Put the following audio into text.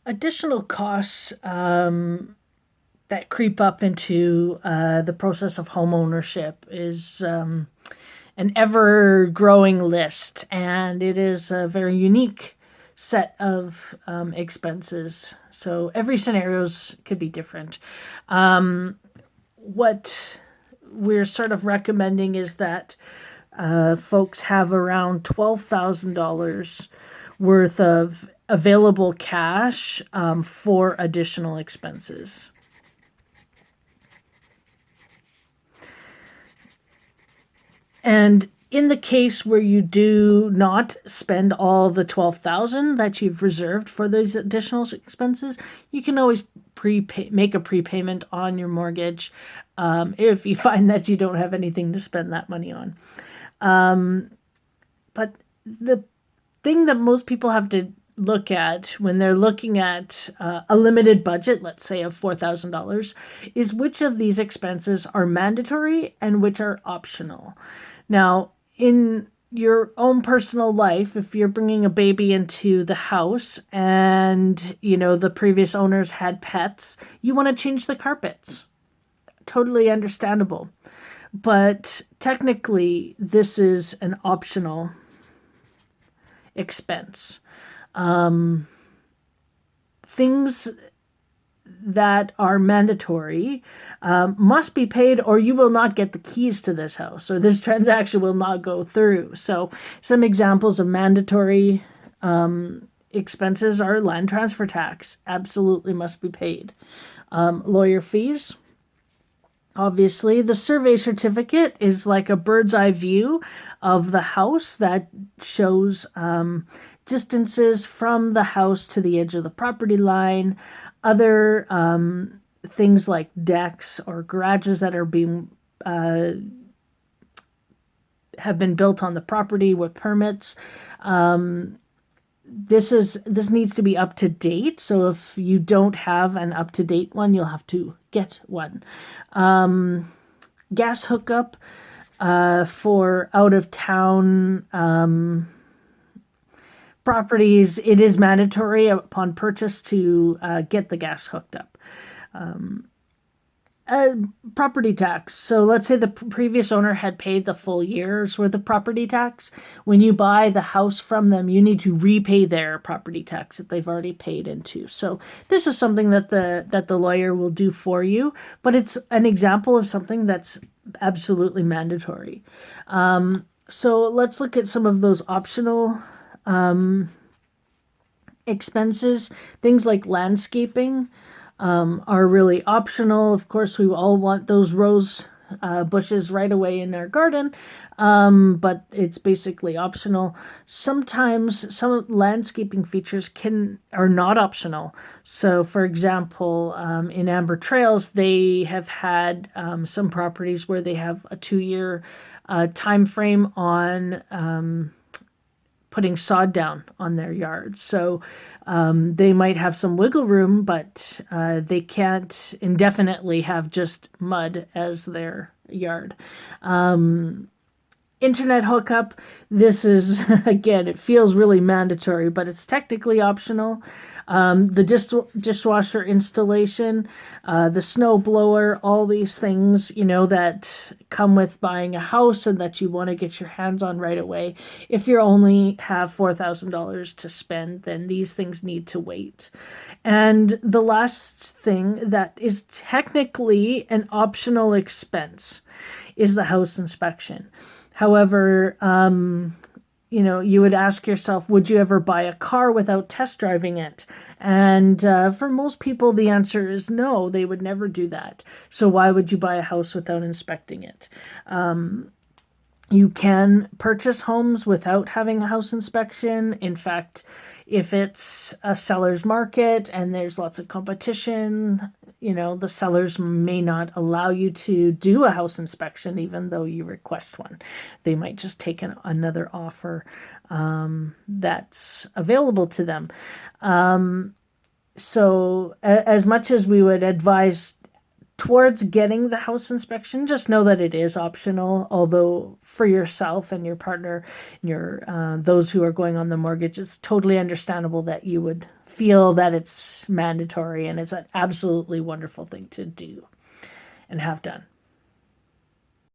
Additional costs that creep up into the process of home ownership is an ever growing list, and it is a very unique set of expenses. So every scenarios could be different. What we're sort of recommending is that folks have around $12,000 worth of available cash for additional expenses. And in the case where you do not spend all the 12,000 that you've reserved for those additional expenses, you can always make a prepayment on your mortgage if you find that you don't have anything to spend that money on. But the thing that most people have to look at when they're looking at a limited budget, let's say of $4,000, is which of these expenses are mandatory and which are optional. Now, in your own personal life, if you're bringing a baby into the house and, the previous owners had pets, you want to change the carpets. Totally understandable. But technically, this is an optional expense. Things that are mandatory must be paid, or you will not get the keys to this house, or this transaction will not go through. So some examples of mandatory expenses are land transfer tax, absolutely must be paid. Lawyer fees, obviously. The survey certificate is like a bird's eye view of the house that shows distances from the house to the edge of the property line. Other things like decks or garages that are being have been built on the property with permits. This needs to be up to date. So if you don't have an up to date one, you'll have to get one. Gas hookup for out of town properties, it is mandatory upon purchase to get the gas hooked up. Property tax. So let's say the previous owner had paid the full year's worth of property tax. When you buy the house from them, you need to repay their property tax that they've already paid into. So this is something that the lawyer will do for you, but it's an example of something that's absolutely mandatory. So let's look at some of those optional expenses. Things like landscaping are really optional. Of course, we all want those rose bushes right away in our garden, but it's basically optional. Sometimes some landscaping features are not optional. So, for example, in Amber Trails, they have had some properties where they have a 2-year time frame on putting sod down on their yard. So they might have some wiggle room, but they can't indefinitely have just mud as their yard. Internet hookup, this is, again, it feels really mandatory, but it's technically optional. The dishwasher installation, the snow blower, all these things, that come with buying a house and that you want to get your hands on right away. If you only have $4,000 to spend, then these things need to wait. And the last thing that is technically an optional expense is the house inspection. However, you would ask yourself, would you ever buy a car without test driving it? And for most people, the answer is no, they would never do that. So why would you buy a house without inspecting it? You can purchase homes without having a house inspection. In fact, if it's a seller's market and there's lots of competition, the sellers may not allow you to do a house inspection even though you request one. They might just take another offer that's available to them. So as much as we would advise towards getting the house inspection, just know that it is optional. Although for yourself and your partner, and your those who are going on the mortgage, it's totally understandable that you would feel that it's mandatory, and it's an absolutely wonderful thing to do and have done.